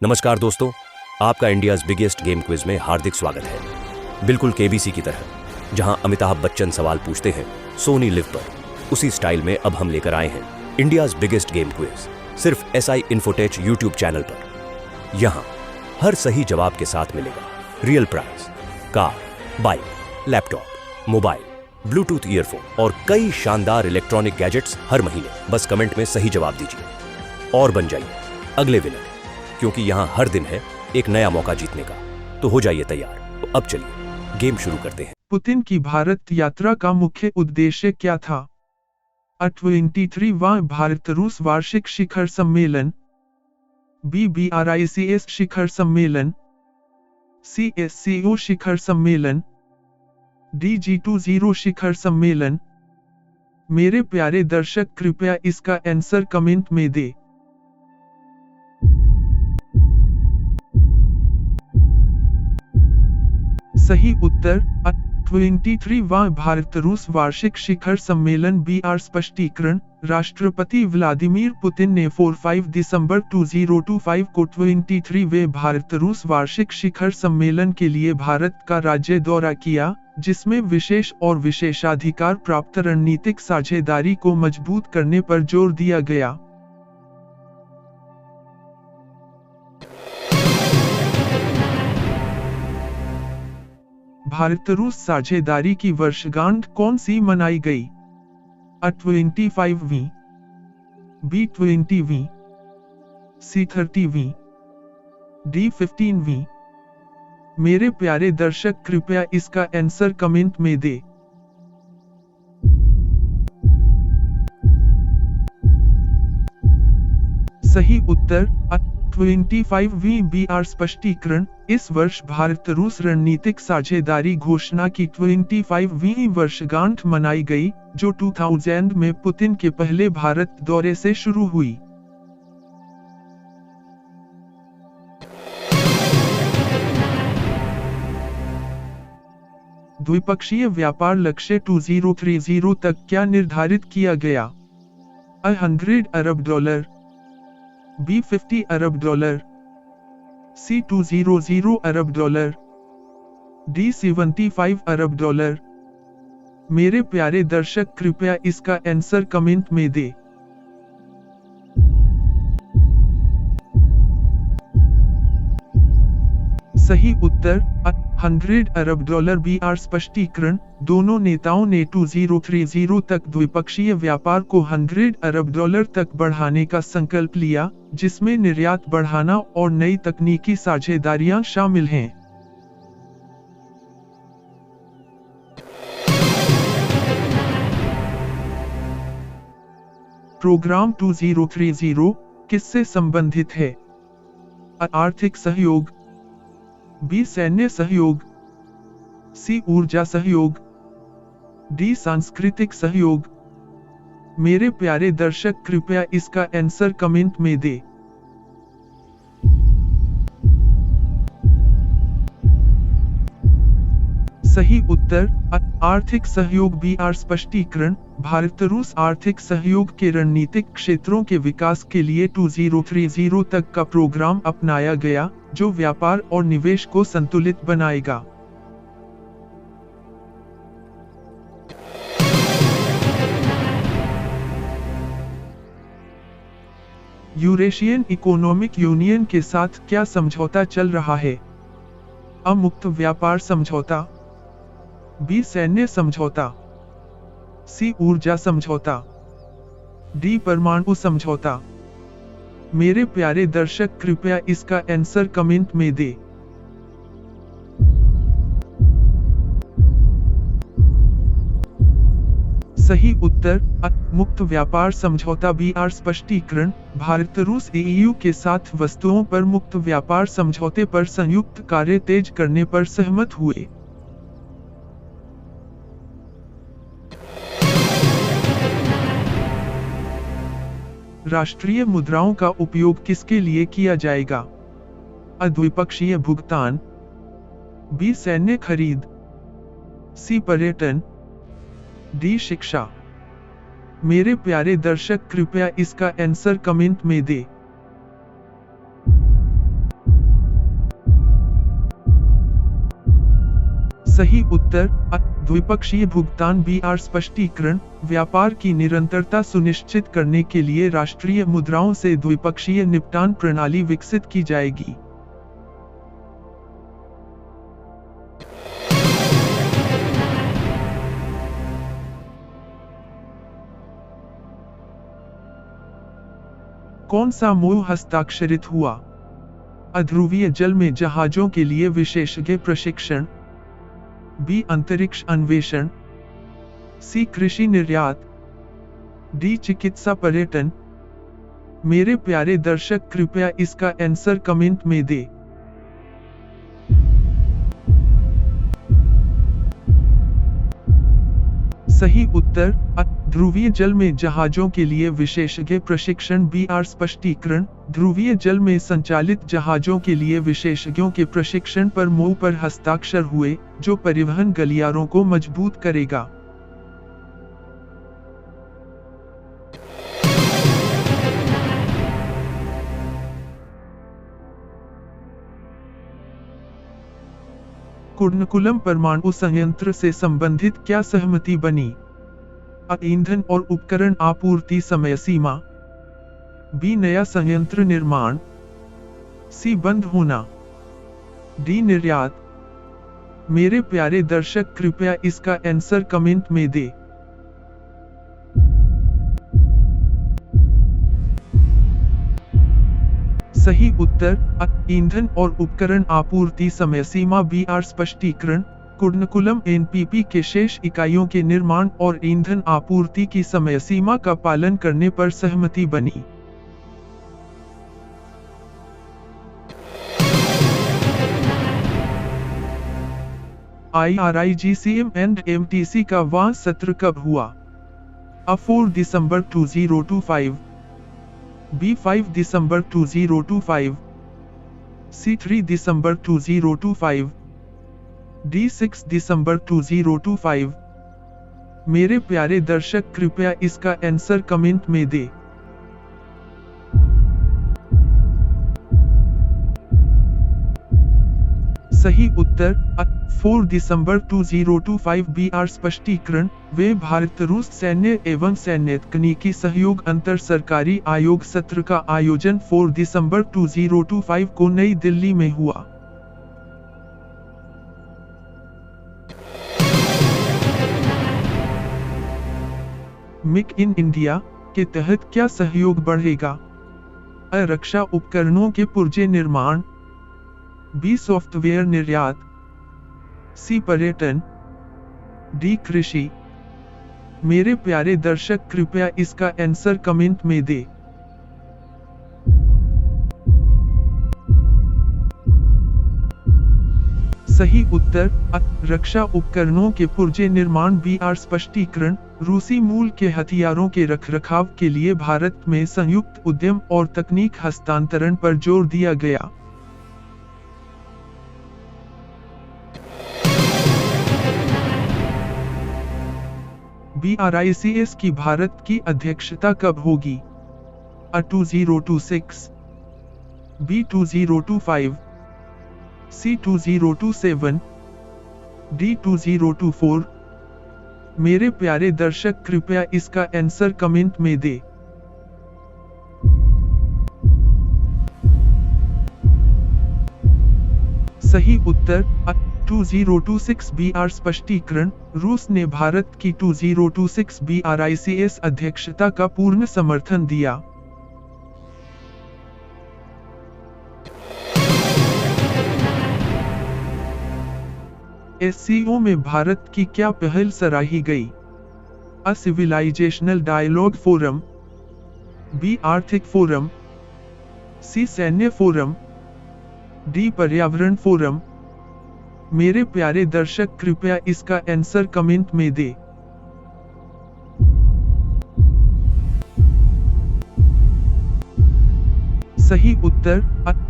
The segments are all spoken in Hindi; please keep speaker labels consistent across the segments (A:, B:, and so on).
A: नमस्कार दोस्तों, आपका इंडियाज़ बिगेस्ट गेम क्विज में हार्दिक स्वागत है। बिल्कुल केबीसी की तरह, जहां अमिताभ बच्चन सवाल पूछते हैं सोनी लिव पर, उसी स्टाइल में अब हम लेकर आए हैं इंडियाज़ बिगेस्ट गेम क्विज, सिर्फ SI इन्फोटेक यूट्यूब चैनल पर। यहां हर सही जवाब के साथ मिलेगा real prize, car, bike, laptop, mobile, Bluetooth earphone और कई शानदार इलेक्ट्रॉनिक गैजेट्स हर महीने। बस कमेंट में सही जवाब दीजिए और बन जाइए अगले विनर, क्योंकि यहाँ हर दिन है एक नया मौका जीतने का। तो हो जाइए तैयार। तो अब चलिए गेम शुरू करते हैं।
B: पुतिन की भारत यात्रा का मुख्य उद्देश्य क्या था? 23वां भारत रूस वार्षिक शिखर सम्मेलन, BRICS शिखर सम्मेलन, CSCO शिखर सम्मेलन, DG20 शिखर सम्मेलन। मेरे प्यारे दर्शक, कृपया इसका आंसर कमेंट में दे। सही उत्तर 23वां भारत रूस वार्षिक शिखर सम्मेलन BR स्पष्टीकरण। राष्ट्रपति व्लादिमीर पुतिन ने 4-5 दिसंबर 2025 को 23वें भारत रूस वार्षिक शिखर सम्मेलन के लिए भारत का राज्य दौरा किया, जिसमें विशेष और विशेषाधिकार प्राप्त रणनीतिक साझेदारी को मजबूत करने पर जोर दिया गया। भारत रूस साझेदारी की वर्षगांठ कौन सी मनाई गई? 25वीं, B20वीं, C30वीं, D15वीं। मेरे प्यारे दर्शक, कृपया इसका आंसर कमेंट में दे। सही उत्तर 25वीं BR स्पष्टीकरण। इस वर्ष भारत रूस रणनीतिक साझेदारी घोषणा की 25वीं वर्षगांठ मनाई गई, जो 2000 में पुतिन के पहले भारत दौरे से शुरू हुई। द्विपक्षीय व्यापार लक्ष्य 2030 तक क्या निर्धारित किया गया? $100 अरब, B50 अरब, C200 अरब, D75 अरब। मेरे प्यारे दर्शक, कृपया इसका आंसर कमेंट में दे। सही उत्तर 100 अरब डॉलर BR स्पष्टीकरण। दोनों नेताओं ने 2030 तक द्विपक्षीय व्यापार को $100 अरब तक बढ़ाने का संकल्प लिया, जिसमें निर्यात बढ़ाना और नई तकनीकी साझेदारियां शामिल हैं। प्रोग्राम 2030 किससे संबंधित है? आर्थिक सहयोग, B सैन्य सहयोग, C ऊर्जा सहयोग, D सांस्कृतिक सहयोग। मेरे प्यारे दर्शक, कृपया इसका आंसर कमेंट में दे। सही उत्तर आर्थिक सहयोग BR स्पष्टीकरण। भारत रूस आर्थिक सहयोग के रणनीतिक क्षेत्रों के विकास के लिए 2030 तक का प्रोग्राम अपनाया गया, जो व्यापार और निवेश को संतुलित बनाएगा। यूरेशियन इकोनॉमिक यूनियन के साथ क्या समझौता चल रहा है? A मुक्त व्यापार समझौता, B सैन्य समझौता, C ऊर्जा समझौता, D परमाणु समझौता। मेरे प्यारे दर्शक, कृपया इसका आंसर कमेंट में दे। सही उत्तर मुक्त व्यापार समझौता BR स्पष्टीकरण। भारत रूस EU के साथ वस्तुओं पर मुक्त व्यापार समझौते पर संयुक्त कार्य तेज करने पर सहमत हुए। राष्ट्रीय मुद्राओं का उपयोग किसके लिए किया जाएगा? द्विपक्षीय भुगतान, B सैन्य खरीद, C पर्यटन, D शिक्षा। मेरे प्यारे दर्शक, कृपया इसका आंसर कमेंट में दे। सही उत्तर द्विपक्षीय भुगतान बीआर स्पष्टीकरण व्यापार की निरंतरता सुनिश्चित करने के लिए राष्ट्रीय मुद्राओं से द्विपक्षीय निपटान प्रणाली विकसित की जाएगी। कौन सा MOU हस्ताक्षरित हुआ? अध्रुवीय जल में जहाजों के लिए विशेषज्ञ प्रशिक्षण, बी अंतरिक्ष अन्वेषण, सी कृषि निर्यात, डी चिकित्सा पर्यटन। मेरे प्यारे दर्शक कृपया इसका आंसर कमेंट में दें। सही उत्तर ध्रुवीय जल में जहाजों के लिए विशेषज्ञ प्रशिक्षण बीआर स्पष्टीकरण ध्रुवीय जल में संचालित जहाजों के लिए विशेषज्ञों के प्रशिक्षण पर MOU पर हस्ताक्षर हुए, जो परिवहन गलियारों को मजबूत करेगा। कुर्नकुलम परमाणु संयंत्र से संबंधित क्या सहमति बनी? ईंधन और उपकरण आपूर्ति समय सीमा, बी नया संयंत्र निर्माण, सी बंद होना, डी निर्यात। मेरे प्यारे दर्शक कृपया इसका आंसर कमेंट में दें। सही उत्तर ईंधन और उपकरण आपूर्ति समय सीमा बीआर स्पष्टीकरण कुर्नकुलम एनपीपी के शेष इकाइयों के निर्माण और ईंधन आपूर्ति की समय सीमा का पालन करने पर सहमति बनी। IRIGCM एंड MTC का वार्षिक सत्र कब हुआ? 4 दिसंबर 2025, B 5 दिसंबर 2025, C 3 दिसंबर 2025, D 6 दिसंबर 2025। मेरे प्यारे दर्शक कृपया इसका आंसर कमेंट में दें। सही उत्तर 4 दिसंबर 2025 बीआर स्पष्टीकरण वे भारत रूस सैन्य एवं सैन्य तकनीकी सहयोग अंतर सरकारी आयोग सत्र का आयोजन 4 दिसंबर 2025 को नई दिल्ली में हुआ। मेक इन इंडिया के तहत क्या सहयोग बढ़ेगा? रक्षा उपकरणों के पुर्जे निर्माण, बी सॉफ्टवेयर निर्यात, सी पर्यटन, डी कृषि। मेरे प्यारे दर्शक कृपया इसका आंसर कमेंट में दें। सही उत्तर रक्षा उपकरणों के पुर्जे निर्माण बीआर स्पष्टीकरण रूसी मूल के हथियारों के रखरखाव के लिए भारत में संयुक्त उद्यम और तकनीक हस्तांतरण पर जोर दिया गया। BRICS की भारत की अध्यक्षता कब होगी? 2026, B 2025, C 2027, D 2024। मेरे प्यारे दर्शक कृपया इसका आंसर कमेंट में दें। सही उत्तर 2026 बीआर स्पष्टीकरण रूस ने भारत की 2026 BRICS अध्यक्षता का पूर्ण समर्थन दिया। SCO में भारत की क्या पहल सराही गई? A civilizational dialogue forum, B आर्थिक फोरम, C सैन्य फोरम, D पर्यावरण फोरम। मेरे प्यारे दर्शक कृपया इसका आंसर कमेंट में दें। सही उत्तर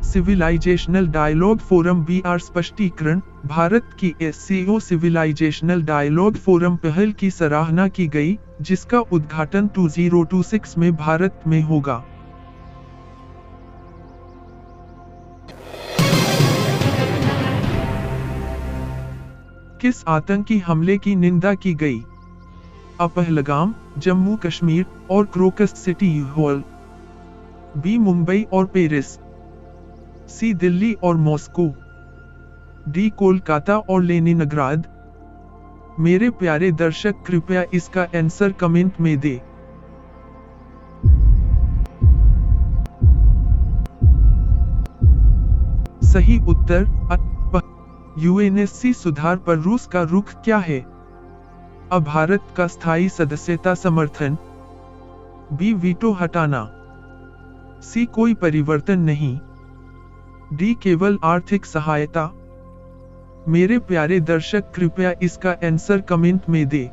B: सिविलाइजेशनल डायलॉग फोरम बीआर स्पष्टीकरण भारत की SCO सिविलाइजेशनल डायलॉग फोरम पहल की सराहना की गई, जिसका उद्घाटन 2026 में भारत में होगा। किस आतंकी हमले की निंदा की गई? अ. पहलगाम, जम्मू कश्मीर और Crocus city hall. B. Mumbai और पेरिस। सी. दिल्ली और मॉस्को। डी. कोलकाता और लेनिनग्राद। मेरे प्यारे दर्शक, कृपया इसका आंसर कमेंट में दें। सही उत्तर अ. यूएनएससी सुधार पर रूस का रुख क्या है? अ. भारत का स्थायी सदस्यता समर्थन। बी. वीटो हटाना। सी. कोई परिवर्तन नहीं। डी. केवल आर्थिक सहायता। मेरे प्यारे दर्शक, कृपया इसका आंसर कमेंट में दें।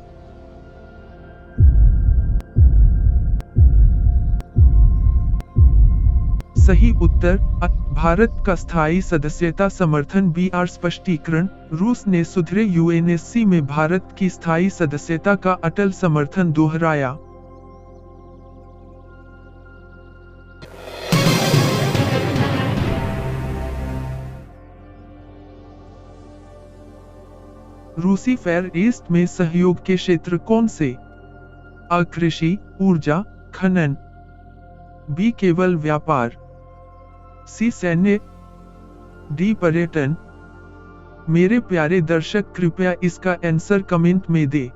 B: सही उत्तर अ. भारत का स्थायी सदस्यता समर्थन। बी. आर. स्पष्टीकरण, रूस ने सुधरे यूएनएससी में भारत की स्थायी सदस्यता का अटल समर्थन दोहराया। रूसी फेयर ईस्ट में सहयोग के क्षेत्र कौन से? अ. कृषि, ऊर्जा, खनन। बी. केवल व्यापार। सी. सैन्य। डी. पर्यटन। मेरे प्यारे दर्शक, कृपया इसका आंसर कमेंट में दें।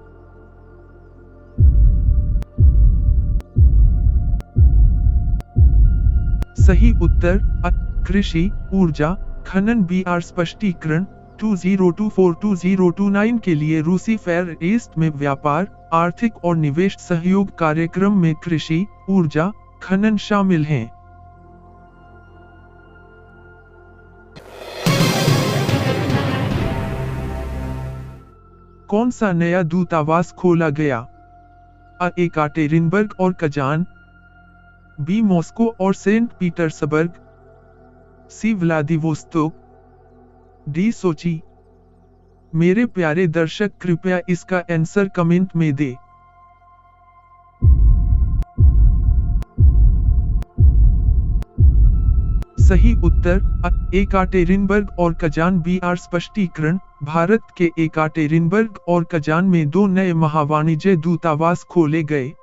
B: सही उत्तर अ. कृषि, ऊर्जा, खनन। बी. आर. स्पष्टीकरण, 2024-2029 के लिए रूसी फेयर ईस्ट में व्यापार, आर्थिक और निवेश सहयोग कार्यक्रम में कृषि, ऊर्जा, खनन शामिल हैं। कौन सा नया दूतावास खोला गया? अ. एकाटेरिनबर्ग और कजान। बी. मॉस्को और सेंट पीटर्सबर्ग। सी. व्लादिवोस्तोक। डी. सोची। मेरे प्यारे दर्शक, कृपया इसका आंसर कमेंट में दें। सही उत्तर अ. एकाटेरिनबर्ग और कजान। बी. आर. स्पष्टीकरण, भारत के एकाटेरिनबर्ग और कजान में 2 नए महावाणिज्य दूतावास खोले गए।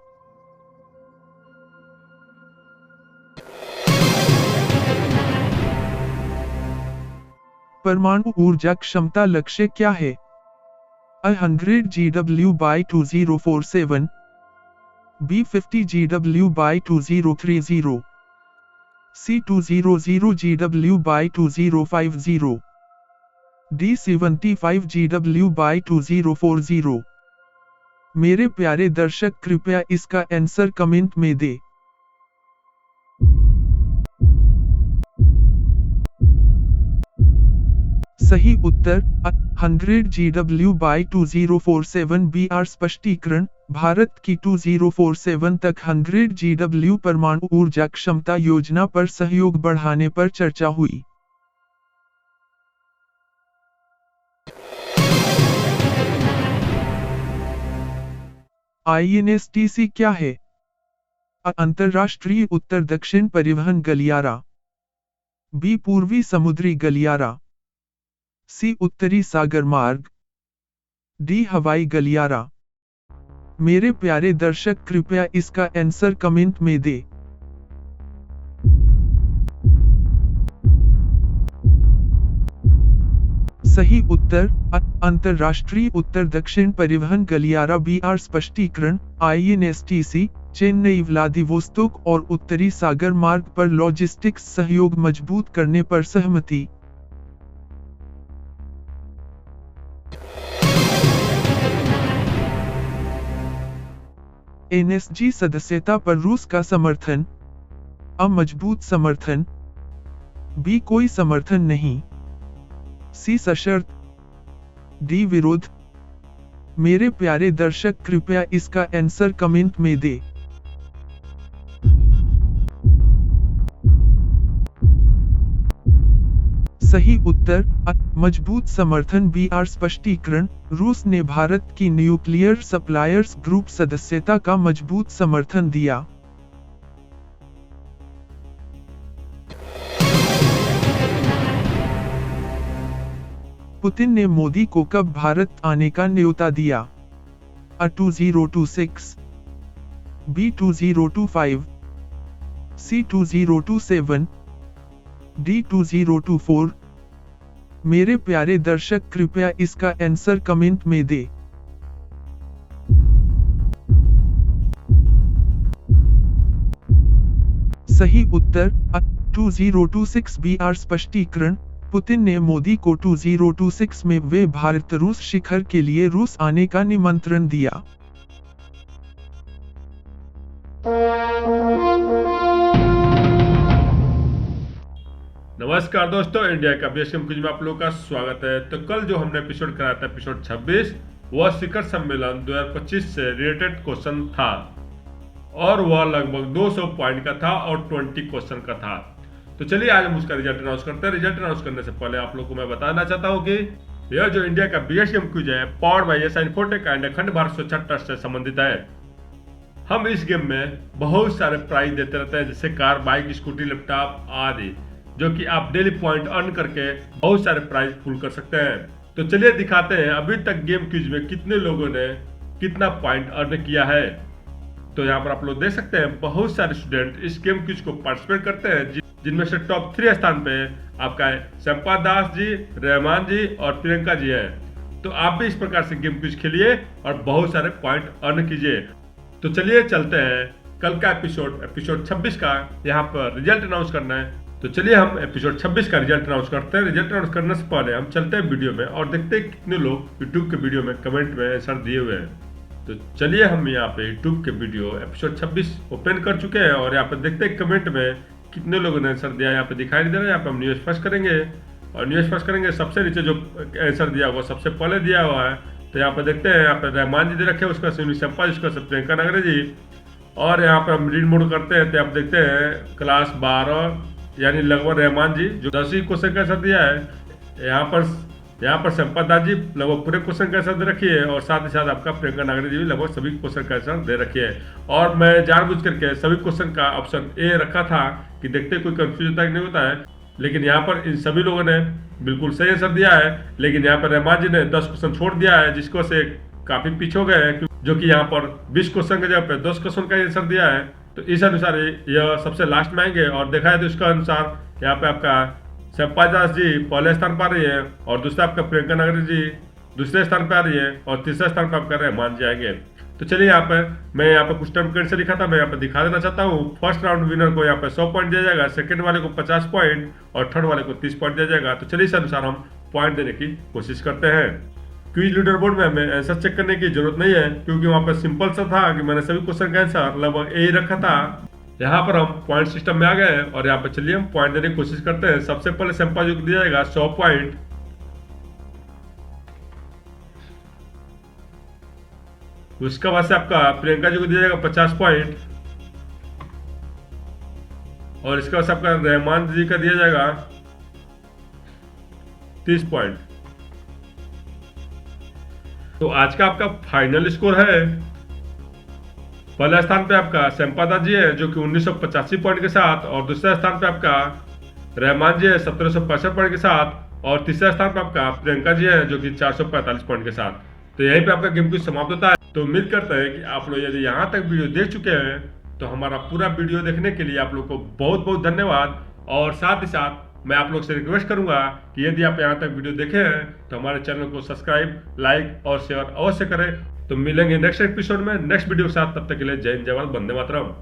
B: परमाणु ऊर्जा क्षमता लक्ष्य क्या है? अ. 100 GW/2047। बी. 50 GW/2030। सी. 200 GW/2050। डी. 75 GW/2040। मेरे प्यारे दर्शक, कृपया इसका आंसर कमेंट में दें। सही उत्तर अ. 100 GW/2047। बी. आर. स्पष्टीकरण, भारत की 2047 तक 100 GW परमाणु ऊर्जा क्षमता योजना पर सहयोग बढ़ाने पर चर्चा हुई। INSTC क्या है? अ. अंतरराष्ट्रीय उत्तर दक्षिण परिवहन गलियारा। बी. पूर्वी समुद्री गलियारा। सी. उत्तरी सागर मार्ग। डी. हवाई गलियारा। मेरे प्यारे दर्शक, कृपया इसका आंसर कमेंट में दें। सही उत्तर अ. अंतरराष्ट्रीय उत्तर दक्षिण परिवहन गलियारा। बी. आर. स्पष्टीकरण, INSTC चेन्नई, व्लादिवोस्तोक और उत्तरी सागर मार्ग पर लॉजिस्टिक्स सहयोग मजबूत करने पर सहमति। NSG सदस्यता पर रूस का समर्थन। अ. मजबूत समर्थन। बी. कोई समर्थन नहीं। सी. सशर्त। डी. विरोध। मेरे प्यारे दर्शक, कृपया इसका आंसर कमेंट में दें। सही उत्तर अ. मजबूत समर्थन। बी. आर. स्पष्टीकरण, रूस ने भारत की न्यूक्लियर सप्लायर्स ग्रुप सदस्यता का मजबूत समर्थन दिया। पुतिन ने मोदी को कब भारत आने का न्योता दिया? A 2026, B 2025, C 2027, D 2024। मेरे प्यारे दर्शक कृपया इसका आंसर कमेंट में दे। सही उत्तर A 2026 BR स्पष्टीकरण। पुतिन ने मोदी को 2026 में वे भारत रूस शिखर के लिए रूस आने का निमंत्रण दिया।
C: नमस्कार दोस्तों, इंडिया का बेस्ट गेम क्विज में आप लोगों का स्वागत है। तो कल जो हमने एपिसोड कराया था, एपिसोड 26, वह शिखर सम्मेलन 2025 से रिलेटेड क्वेश्चन था और वह लगभग 200 पॉइंट का था और 20 क्वेश्चन का था। तो चलिए आज हम उसका रिजल्ट अनाउंस करते हैं। रिजल्ट अनाउंस करने से पहले आप लोगों को मैं बताना चाहता हूं कि यह जो इंडिया का बिगेस्ट गेम क्विज है, powered by S infotech and अखंड भारत स्वच्छता ट्रस्ट से संबंधित है। हम इस गेम में बहुत सारे प्राइज देते रहते हैं, जैसे कार, बाइक, स्कूटी, लैपटॉप आदि, जो कि आप डेली पॉइंट अर्न करके बहुत सारे प्राइज पुल कर सकते हैं। तो चलिए दिखाते हैं अभी तक गेम क्विज में कितने लोगों ने कितना पॉइंट अर्न किया है। तो यहाँ पर आप लोग देख सकते हैं बहुत सारे स्टूडेंट इस गेम क्विज को पार्टिसिपेट करते हैं, जिनमें से टॉप 3 स्थान पे आपका संपत दास जी, रहमान जी और प्रियंका जी है। तो आप भी इस प्रकार से गेम क्विज खेलिए और बहुत सारे पॉइंट अर्न कीजिए। तो चलिए चलते हैं कल का एपिसोड 26 का यहाँ पर रिजल्ट अनाउंस करना है। तो चलिए हम एपिसोड 26 का रिजल्ट अनाउंस करते हैं। रिजल्ट अनाउंस करने से पहले हम चलते हैं वीडियो में और देखते हैं कितने लोग यूट्यूब के वीडियो में कमेंट में आंसर दिए हुए हैं। तो चलिए हम यहाँ पे यूट्यूब के वीडियो एपिसोड 26 ओपन कर चुके हैं और यहाँ पे देखते हैं कमेंट में कितने लोगों ने आंसर दिया। यहाँ पे दिखाई दे रहा है। यहाँ पे हम न्यूज फर्स्ट करेंगे और न्यूज फर्स्ट करेंगे। सबसे नीचे जो आंसर दिया हुआ सबसे पहले दिया हुआ है। तो यहाँ पे देखते हैं, यहाँ पे रहमान जी दे रखे, उसका संपा, जिसका प्रियंका नागरे जी। और यहाँ पे हम रीड मोड करते हैं तो आप देखते हैं क्लास 12 यानी लगभग रहमान जी जो 10 क्वेश्चन का आंसर दिया है। यहाँ पर संपत दास जी लगभग पूरे क्वेश्चन का आंसर दे रखी है और साथ ही साथ आपका प्रियंका नागरे जी भी लगभग सभी क्वेश्चन का आंसर दे रखी है। और मैं जानबूझ करके सभी क्वेश्चन का ऑप्शन ए रखा था कि देखते कोई कंफ्यूज होता है कि नहीं होता है, लेकिन यहाँ पर इन सभी लोगों ने बिल्कुल सही आंसर दिया है। लेकिन यहाँ पर रहमान जी ने 10 क्वेश्चन छोड़ दिया है, जिसको से काफी पीछे हो गए हैं, जो कि यहाँ पर 20 क्वेश्चन की जगह पे 10 क्वेश्चन का आंसर दिया है। तो इस अनुसार यह सबसे लास्ट में आएंगे और देखा है तो इसका अनुसार यहाँ पे आपका संपत दास जी पहले स्थान पर आ रही है और दूसरा आपका प्रियंका नागरे जी दूसरे स्थान पर आ रही है और तीसरे स्थान पर आपका रहमान जी आएंगे। तो चलिए यहाँ पर मैं यहाँ पर कुछ टर्म कंडीशन से लिखा था, मैं यहाँ पर दिखा देना चाहता हूँ। फर्स्ट राउंड विनर को यहाँ पर 100 पॉइंट दिया जाएगा, सेकंड वाले को 50 पॉइंट और थर्ड वाले को 30 पॉइंट दिया जाएगा। तो चलिए इस अनुसार हम पॉइंट देने की कोशिश करते हैं। क्विज लीडर बोर्ड में हमें आंसर चेक करने की जरूरत नहीं है, क्योंकि वहाँ पर सिंपल सा था कि मैंने सभी क्वेश्चन का आंसर लगभग ए रखा था। यहाँ पर हम पॉइंट सिस्टम में आ गए हैं और यहाँ पर चलिए हम पॉइंट देने की कोशिश करते हैं। सबसे पहले संपा जी को दिया जाएगा 100 पॉइंट, उसके बाद से आपका प्रियंका जी को दिया जाएगा 50 पॉइंट और इसके बाद से आपका रहमान जी का दिया जाएगा 30 पॉइंट। तो आज का आपका फाइनल स्कोर है, पहले स्थान पे आपका संपत दास जी है जो कि 1985 पॉइंट के साथ, और दूसरे स्थान पे आपका रहमान जी है 1765 पॉइंट के साथ, और तीसरे स्थान पे आपका प्रियंका जी है जो कि 445 पॉइंट के साथ। तो यहीं पे आपका गेम क्विज समाप्त होता है। तो उम्मीद करते हैं कि आप लोग यदि यहाँ तक वीडियो देख चुके हैं तो हमारा पूरा वीडियो देखने के लिए आप लोग को बहुत बहुत धन्यवाद। और साथ ही साथ मैं आप लोग से रिक्वेस्ट करूंगा कि यदि आप यहाँ तक वीडियो देखे हैं तो हमारे चैनल को सब्सक्राइब, लाइक और शेयर अवश्य करें। तो मिलेंगे नेक्स्ट एपिसोड में नेक्स्ट वीडियो के साथ। तब तक के लिए जय हिंद, जय भारत, वंदे मातरम।